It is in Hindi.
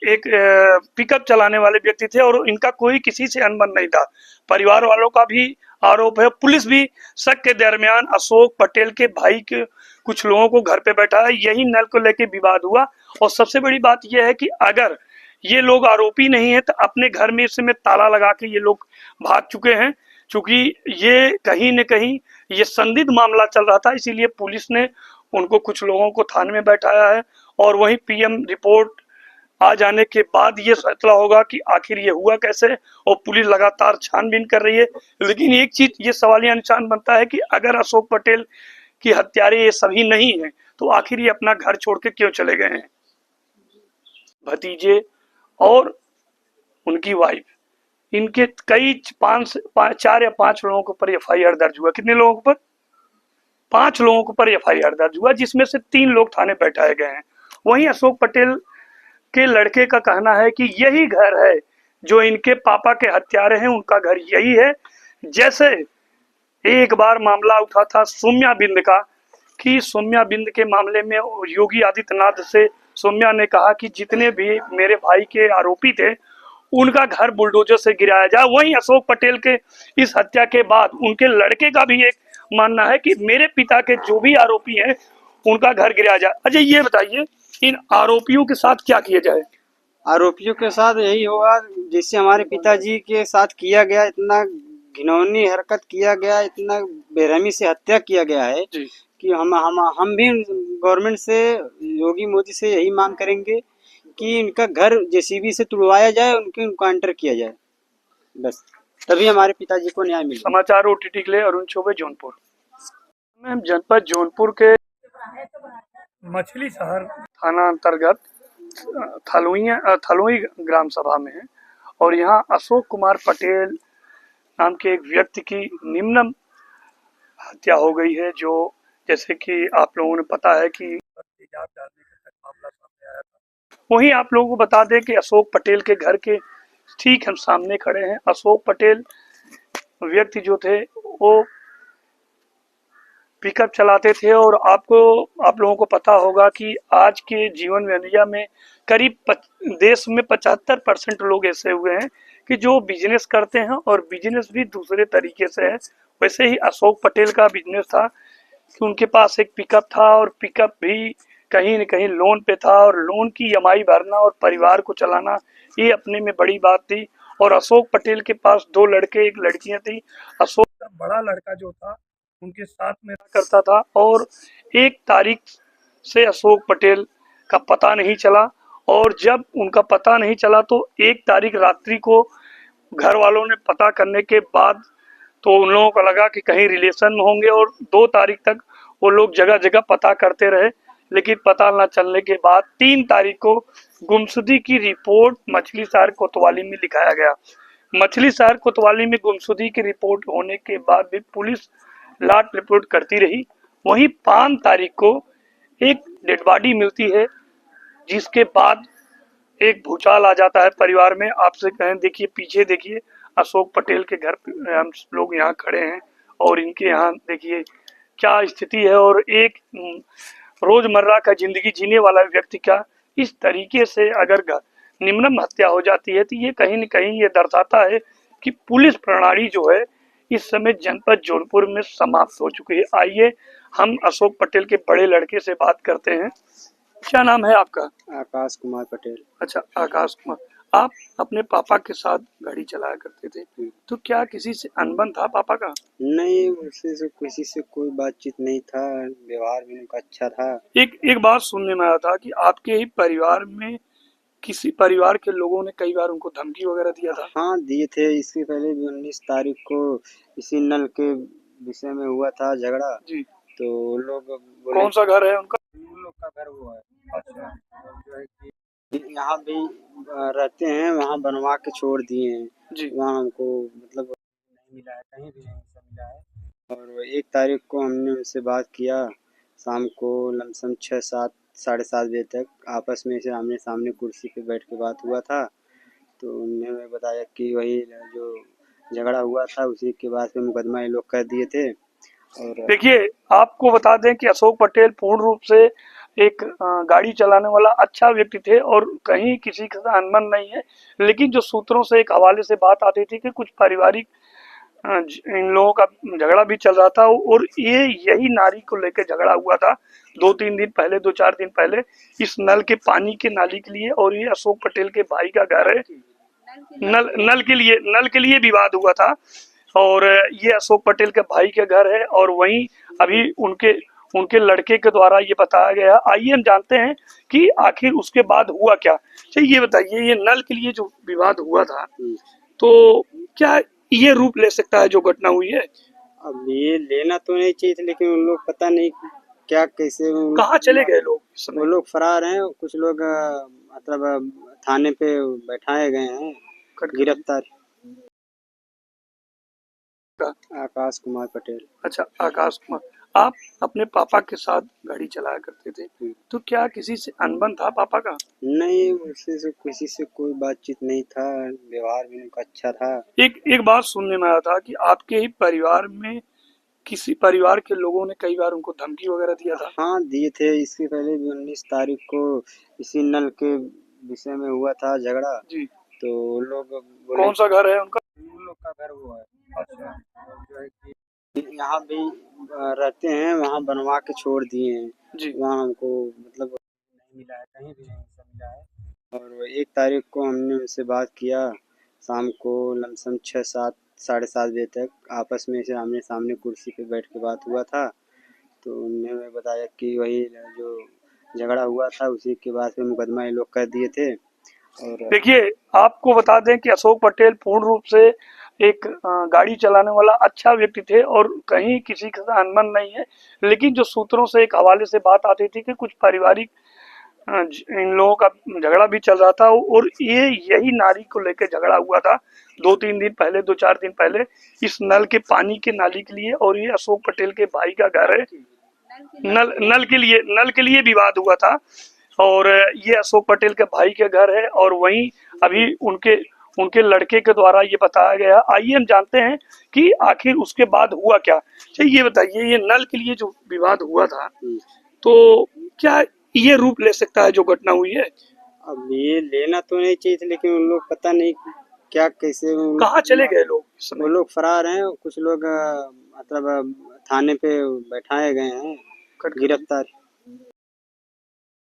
एक पिकअप चलाने वाले व्यक्ति थे और इनका कोई किसी से अनबन नहीं था। परिवार वालों का भी आरोप है, पुलिस भी शक के दरमियान अशोक पटेल के भाई के कुछ लोगों को घर पे बैठा है। यही नल को लेके विवाद हुआ और सबसे बड़ी बात यह है कि अगर ये लोग आरोपी नहीं है तो अपने घर में इस समय ताला लगा के ये लोग भाग चुके हैं। चूंकि ये कहीं न कहीं ये संदिग्ध मामला चल रहा था, इसीलिए पुलिस ने उनको कुछ लोगों को थाने में बैठाया है और वहीं पीएम रिपोर्ट आ जाने के बाद ये फैसला होगा कि आखिर ये हुआ कैसे। और पुलिस लगातार छानबीन कर रही है। लेकिन एक चीज ये सवालिया निशान बनता है कि अगर अशोक पटेल की हत्यारे ये सभी नहीं है तो आखिर ये अपना घर छोड़ के क्यों चले गए हैं। भतीजे और उनकी वाइफ, इनके कई 4 या 5 लोगों के ऊपर एफआईआर दर्ज हुआ। कितने लोगों के ऊपर? 5 लोगों के ऊपर एफआईआर दर्ज हुआ, जिसमें से 3 लोग थाने बैठाए गए हैं। वहीं अशोक पटेल के लड़के का कहना है कि यही घर है जो इनके पापा के हत्यारे हैं, उनका घर यही है। जैसे एक बार मामला उठा था सौम्या बिंद का, कि सौम्या बिंद के मामले में योगी आदित्यनाथ से सौम्या ने कहा कि जितने भी मेरे भाई के आरोपी थे उनका घर बुलडोजर से गिराया जाए। वहीं अशोक पटेल के इस हत्या के बाद उनके लड़के का भी एक मानना है कि मेरे पिता के जो भी आरोपी हैं उनका घर गिराया जाए। अजय, ये बताइए इन आरोपियों के साथ क्या किया जाए? आरोपियों के साथ यही होगा जिससे हमारे पिताजी के साथ किया गया, इतना घिनौनी हरकत किया गया, इतना बेरहमी से हत्या किया गया है जी। कि हम भी गवर्नमेंट से, योगी मोदी से यही मांग करेंगे कि इनका घर जेसीबी से तुड़वाया जाए, उनके इनकाउंटर किया जाए, बस तभी हमारे पिताजी को न्याय मिले। समाचार ओटीटी के लिए अरुण चौबे, जौनपुर। मैम, जनपद जौनपुर के मछली शहर थाना अंतर्गत थलुई ग्राम सभा में है और यहाँ अशोक कुमार पटेल नाम के एक व्यक्ति की निम्न हत्या हो गई है, जो जैसे कि आप लोगों ने पता है कि तेजाब डालने का मामला सामने आया था। वहीं आप लोगों को बता दें कि अशोक पटेल के घर के ठीक हम सामने खड़े हैं। अशोक पटेल व्यक्ति जो थे वो पिकअप चलाते थे और आप लोगों को पता होगा कि आज के जीवन वंजिया में करीब देश में 75% लोग ऐसे हुए हैं कि जो बिजनेस करते हैं और बिजनेस भी दूसरे तरीके से है। वैसे ही अशोक पटेल का बिजनेस था कि उनके पास एक पिकअप था और पिकअप भी कहीं न कहीं लोन पे था और लोन की ईएमआई भरना और परिवार को चलाना ये अपने में बड़ी बात थी। और अशोक पटेल के पास 2 लड़के, 1 लड़कियां थी। अशोक का बड़ा लड़का जो था उनके साथ में रहा करता था और 1 तारीख से अशोक पटेल का पता नहीं चला और जब उनका पता नहीं चला तो 1 तारीख रात्रि को घर वालों ने पता करने के बाद तो उन लोगों को लगा कि कहीं रिलेशन में होंगे और 2 तारीख तक वो लोग जगह जगह पता करते रहे, लेकिन पता न चलने के बाद 3 तारीख को गुमशुदगी की रिपोर्ट मछली शहर कोतवाली में लिखाया गया। मछली शहर कोतवाली में गुमशुदगी की रिपोर्ट होने के बाद भी पुलिस लाट रिपोर्ट करती रही। वहीं 5 तारीख को एक डेड बॉडी मिलती है, जिसके बाद एक भूचाल आ जाता है परिवार में। आपसे कहें, देखिए पीछे देखिए, अशोक पटेल के घर पे हम लोग यहाँ खड़े हैं और इनके यहाँ देखिए क्या स्थिति है। और एक रोजमर्रा का जिंदगी जीने वाला व्यक्ति का इस तरीके से अगर निम्न हत्या हो जाती है तो ये कहीं न कहीं ये दर्शाता है कि पुलिस प्रणाली जो है इस समय जनपद जौनपुर में समाप्त हो चुकी है। आइए हम अशोक पटेल के बड़े लड़के से बात करते हैं। क्या नाम है आपका? आकाश कुमार पटेल। अच्छा, आकाश कुमार, आप अपने पापा के साथ गाड़ी चलाया करते थे, तो क्या किसी से अनबन था पापा का? नहीं, उससे से किसी से कोई बातचीत नहीं था, व्यवहार भी उनका अच्छा था। एक बात सुनने में आया था कि आपके ही परिवार में किसी परिवार के लोगों ने कई बार उनको धमकी वगैरह दिया था। हाँ, दिए थे। इससे पहले भी 19 तारीख को इसी नल के विषय में हुआ था झगड़ा। जी। तो लोग बोले, कौन सा घर है उनका? उन लोग का घर वो है। अच्छा। जो है कि यहाँ भी रहते हैं, वहाँ बनवा के छोड़ दिए हैं। जी। वहाँ हमको मतलब नहीं मिला है, कहीं भी नहीं सब मिला है। और 1 तारीख को हमने उनसे बात किया, शाम को लमसम 6-7 साढ़े 7 बजे तक आपस में से आमने सामने कुर्सी पे बैठ के बात हुआ था। तो उन्होंने बताया कि वही जो झगड़ा हुआ था उसी के बाद में मुकदमा ये लोग कर दिए थे। और देखिए, आपको बता दें कि अशोक पटेल पूर्ण रूप से एक गाड़ी चलाने वाला अच्छा व्यक्ति थे और कहीं किसी के साथ अनबन नहीं है, लेकिन जो सूत्रों से एक हवाले से बात आती थी कि कुछ पारिवारिक इन लोगों का झगड़ा भी चल रहा था और ये यही नाली को लेकर झगड़ा हुआ था 2-3 दिन पहले, 2-4 दिन पहले, इस नल के पानी के नाली के लिए। और ये अशोक पटेल के भाई का घर है। नल के लिए विवाद हुआ था और ये अशोक पटेल के भाई के घर है और वहीं अभी उनके उनके लड़के के द्वारा ये बताया गया। आइए हम जानते हैं कि आखिर उसके बाद हुआ क्या। चलिए ये बताइए, ये नल के लिए जो विवाद हुआ था, तो क्या ये रूप ले सकता है जो घटना हुई है? अब ये लेना तो नहीं चाहिए था, लेकिन उन लोग पता नहीं क्या कैसे कहाँ चले गए लोग इस वो समय? लोग फरार हैं। कुछ लोग मतलब थाने पे बैठाए गए हैं, गिरफ्तार। आकाश कुमार पटेल। अच्छा, आकाश कुमार। आप अपने पापा के साथ गाड़ी चलाया करते थे, तो क्या किसी से अनबन था पापा का? नहीं, उससे से किसी से कोई बातचीत नहीं था, व्यवहार भी उनका अच्छा था। एक एक बात सुनने में आया था कि आपके ही परिवार में किसी परिवार के लोगों ने कई बार उनको धमकी वगैरह दिया था। हाँ, दिए थे। इसके पहले भी 19 तारीख को इसी नल के विषय में हुआ था झगड़ा। जी। तो लोग बोले कौन सा घर है उनका? उन लोग का घर वो है। अच्छा। जो है कि यहाँ भी रहते हैं, वहाँ बनवा के छोड़ दिए हैं। जी। वहाँ हमको मतलब नहीं मिला है, कहीं भी नहीं सब मिला है। और 1 तारीख को हमने उनसे बात किया, शाम को लमसम 6-7 7:30 बजे तक आपस में ऐसे आमने सामने कुर्सी पे बैठ के बात हुआ था। तो उन्होंने हमें बताया कि वही जो झगड़ा हुआ था उसी के बाद में मुकदमा ये लोग कर दिए थे। और देखिए, आपको बता दें कि अशोक पटेल पूर्ण रूप से एक गाड़ी चलाने वाला अच्छा व्यक्ति थे और कहीं किसी के साथ अनबन नहीं है, लेकिन जो सूत्रों से एक हवाले से बात आती थी कि कुछ पारिवारिक इन लोगों का झगड़ा भी चल रहा था और ये यही नाली को लेकर झगड़ा हुआ था 2-3 दिन पहले, 2-4 दिन पहले, इस नल के पानी के नाली के लिए। और ये अशोक पटेल के भाई का घर है। नल के लिए विवाद हुआ था और ये अशोक पटेल के भाई के घर है और वहीं अभी उनके उनके लड़के के द्वारा ये बताया गया। आइए हम जानते हैं कि आखिर उसके बाद हुआ क्या। चलिए ये बताइए, ये नल के लिए जो विवाद हुआ था, तो क्या ये रूप ले सकता है जो घटना हुई है? अब ये लेना तो नहीं चाहिए था, लेकिन उन लोग पता नहीं क्या कैसे कहाँ चले गए लोग इस वो समय? लोग फरार हैं। कुछ लोग मतलब थाने पे बैठाए गए हैं, गिरफ्तार।